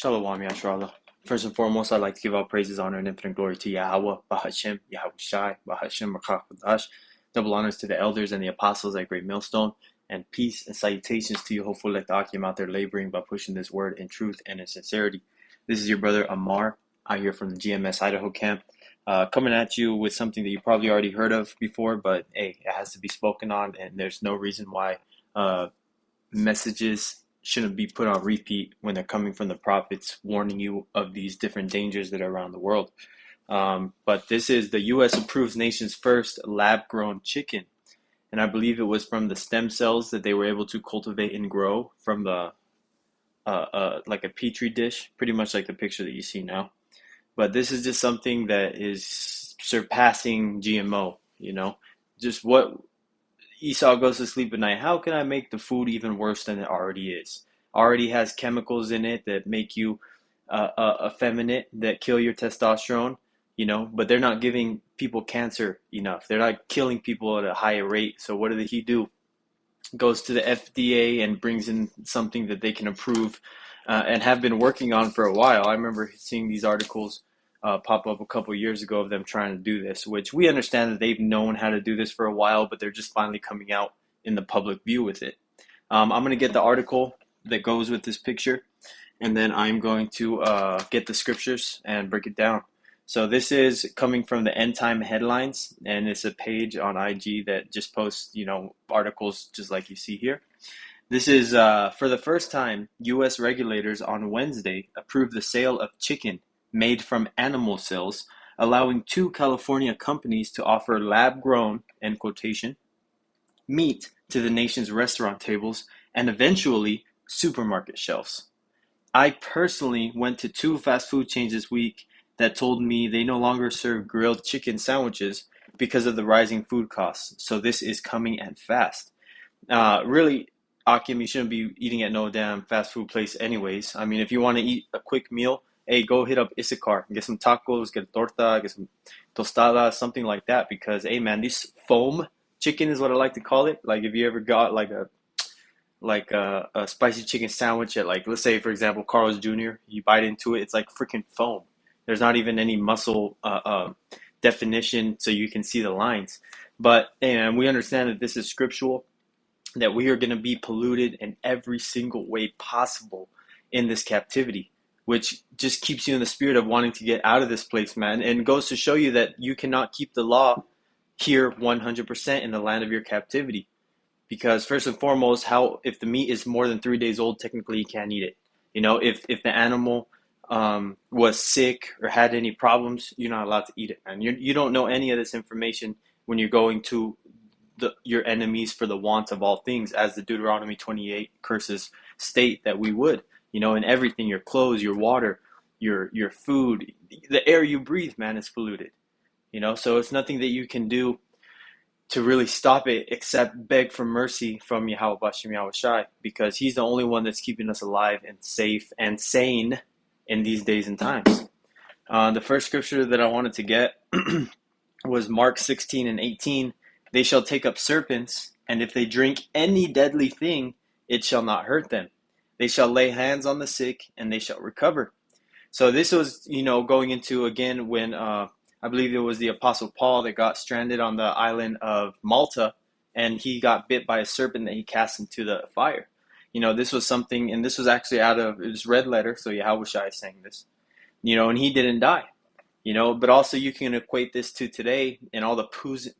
Shalom, Yashrallah. First and foremost, I'd like to give all praises, honor, and infinite glory to Yahweh, Bahashem, Yahweh Shai, Bahashem, Rakach. Double honors to the elders and the apostles at Great Millstone, and peace and salutations to you, hopefully, like the Akim out there laboring by pushing this word in truth and in sincerity. This is your brother Amar, out here from the GMS Idaho camp, coming at you with something that you probably already heard of before, but hey, it has to be spoken on, and there's no reason why messages shouldn't be put on repeat when they're coming from the prophets warning you of these different dangers that are around the world. But this is the U.S. approves nation's first lab-grown chicken. And I believe it was from the stem cells that they were able to cultivate and grow from the like a petri dish, pretty much like the picture that you see now. But this is just something that is surpassing GMO, just what Esau goes to sleep at night. How can I make the food even worse than it already is? Already has chemicals in it that make you effeminate, that kill your testosterone, but they're not giving people cancer enough. They're not killing people at a higher rate. So what did he do? Goes to the FDA and brings in something that they can approve and have been working on for a while. I remember seeing these articles pop up a couple years ago of them trying to do this, which we understand that they've known how to do this for a while, but they're just finally coming out in the public view with it. I'm going to get the article that goes with this picture, and then I'm going to get the scriptures and break it down. So this is coming from the End Time Headlines, and it's a page on IG that just posts, articles just like you see here. This is, for the first time, U.S. regulators on Wednesday approved the sale of chicken made from animal cells, allowing 2 California companies to offer lab-grown, end quotation, meat to the nation's restaurant tables and eventually supermarket shelves. I personally went to 2 fast food chains this week that told me they no longer serve grilled chicken sandwiches because of the rising food costs. So this is coming and fast. Really, Akim, you shouldn't be eating at no damn fast food place anyways. I mean, if you want to eat a quick meal, hey, go hit up Issachar, get some tacos, get a torta, get some tostadas, something like that. Because, hey, man, this foam chicken is what I like to call it. Like, if you ever got like a spicy chicken sandwich at, like, let's say, for example, Carl's Jr., you bite into it, it's like freaking foam. There's not even any muscle definition so you can see the lines. But, and we understand that this is scriptural, that we are going to be polluted in every single way possible in this captivity, which just keeps you in the spirit of wanting to get out of this place, man, and goes to show you that you cannot keep the law here 100% in the land of your captivity. Because first and foremost, if the meat is more than 3 days old, technically you can't eat it. If the animal was sick or had any problems, you're not allowed to eat it, man. You don't know any of this information when you're going to your enemies for the want of all things, as the Deuteronomy 28 curses state that we would. In everything, your clothes, your water, your food, the air you breathe, man, is polluted. So it's nothing that you can do to really stop it except beg for mercy from Yahweh Bashem Yahweh Shai, because he's the only one that's keeping us alive and safe and sane in these days and times. The first scripture that I wanted to get was Mark 16:18. They shall take up serpents, and if they drink any deadly thing, it shall not hurt them. They shall lay hands on the sick, and they shall recover. So this was, going into, again, when I believe it was the Apostle Paul that got stranded on the island of Malta, and he got bit by a serpent that he cast into the fire. This was something, and this was actually it was red letter, so Yahweh Shai is saying this, and he didn't die. But also you can equate this to today and all the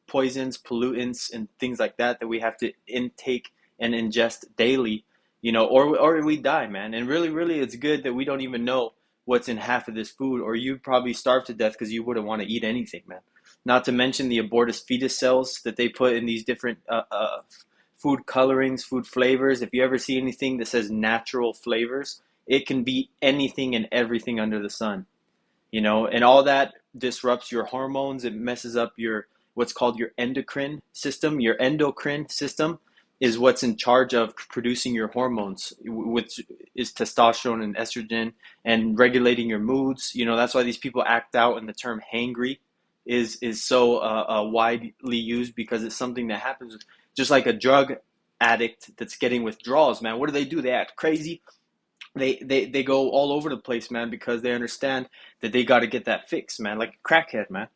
poisons, pollutants, and things like that we have to intake and ingest daily, or we die, man. And really, really, it's good that we don't even know what's in half of this food, or you'd probably starve to death because you wouldn't want to eat anything, man. Not to mention the abortus fetus cells that they put in these different food colorings, food flavors. If you ever see anything that says natural flavors, it can be anything and everything under the sun. And all that disrupts your hormones. It messes up what's called your endocrine system. Your endocrine system is what's in charge of producing your hormones, which is testosterone and estrogen, and regulating your moods. That's why these people act out, and the term hangry is so widely used, because it's something that happens just like a drug addict that's getting withdrawals, man. What do? They act crazy. they go all over the place, man, because they understand that they got to get that fix, man, like a crackhead, man.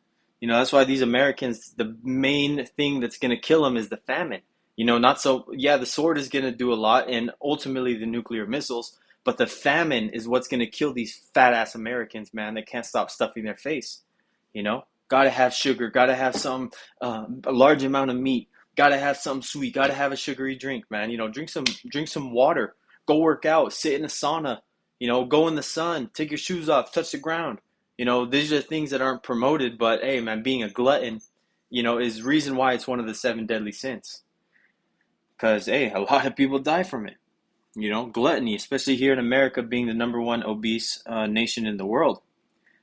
That's why these Americans, the main thing that's going to kill them is the famine. Not so, yeah, the sword is going to do a lot and ultimately the nuclear missiles, but the famine is what's going to kill these fat ass Americans, man. They can't stop stuffing their face. Gotta have sugar, gotta have a large amount of meat, gotta have something sweet, gotta have a sugary drink, man. Drink some water, go work out, sit in a sauna, go in the sun, take your shoes off, touch the ground. These are things that aren't promoted, but hey, man, being a glutton, is reason why it's one of the seven deadly sins. Because, hey, a lot of people die from it. Gluttony, especially here in America, being the number one obese nation in the world.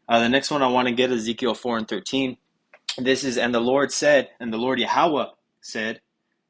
The next one I want to get is Ezekiel 4 and 13. This is, and the Lord said, and the Lord Yahweh said,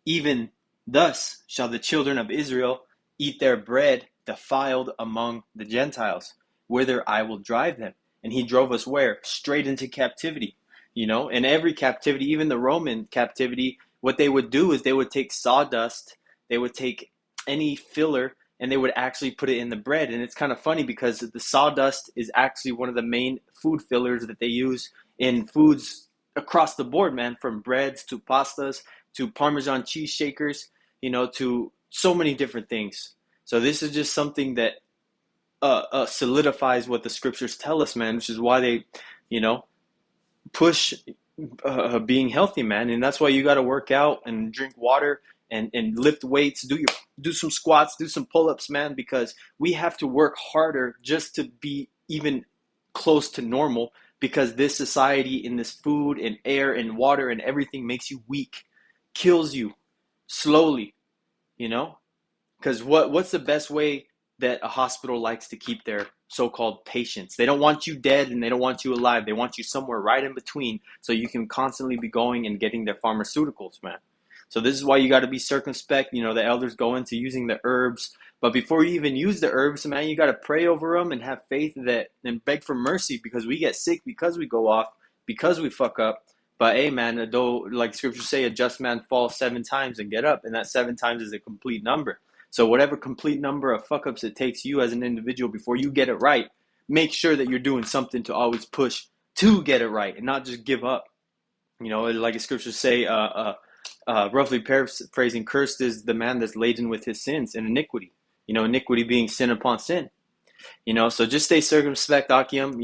even thus shall the children of Israel eat their bread defiled among the Gentiles, whither I will drive them. And he drove us where? Straight into captivity. In every captivity, even the Roman captivity, what they would do is they would take sawdust, they would take any filler, and they would actually put it in the bread. And it's kind of funny because the sawdust is actually one of the main food fillers that they use in foods across the board, man, from breads to pastas to Parmesan cheese shakers, to so many different things. So this is just something that solidifies what the scriptures tell us, man, which is why they, push being healthy, man. And that's why you got to work out and drink water and lift weights, do some squats, do some pull-ups, man, because we have to work harder just to be even close to normal, because this society in this food and air and water and everything makes you weak, kills you slowly, because what's the best way that a hospital likes to keep their so-called patients? They don't want you dead and they don't want you alive. They want you somewhere right in between so you can constantly be going and getting their pharmaceuticals, man. So this is why you got to be circumspect. The elders go into using the herbs. But before you even use the herbs, man, you got to pray over them and have faith that and beg for mercy, because we get sick, because we go off, because we fuck up. But hey, man, though, like scriptures say, a just man falls 7 times and get up. And that 7 times is a complete number. So whatever complete number of fuck ups it takes you as an individual before you get it right, make sure that you're doing something to always push to get it right and not just give up. Like the scriptures say, roughly paraphrasing, cursed is the man that's laden with his sins and iniquity. Iniquity being sin upon sin. So just stay circumspect, Akim.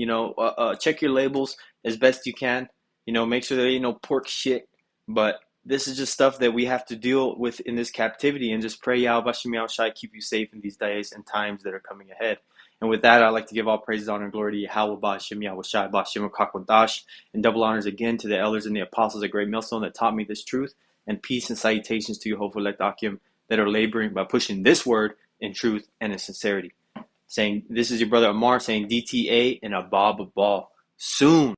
Check your labels as best you can. Make sure there ain't no pork shit. But this is just stuff that we have to deal with in this captivity, and just pray Yahweh Shem Shai keep you safe in these days and times that are coming ahead. And with that, I'd like to give all praises, honor, and glory to Yahweh Ba'Shem Yahweh Shai Ba'Shem Kakwadash, and double honors again to the elders and the apostles at Great Millstone that taught me this truth, and peace and salutations to you, hopeful elect Akim, that are laboring by pushing this word in truth and in sincerity. Saying, this is your brother Amar saying DTA and a Bob of Ball soon.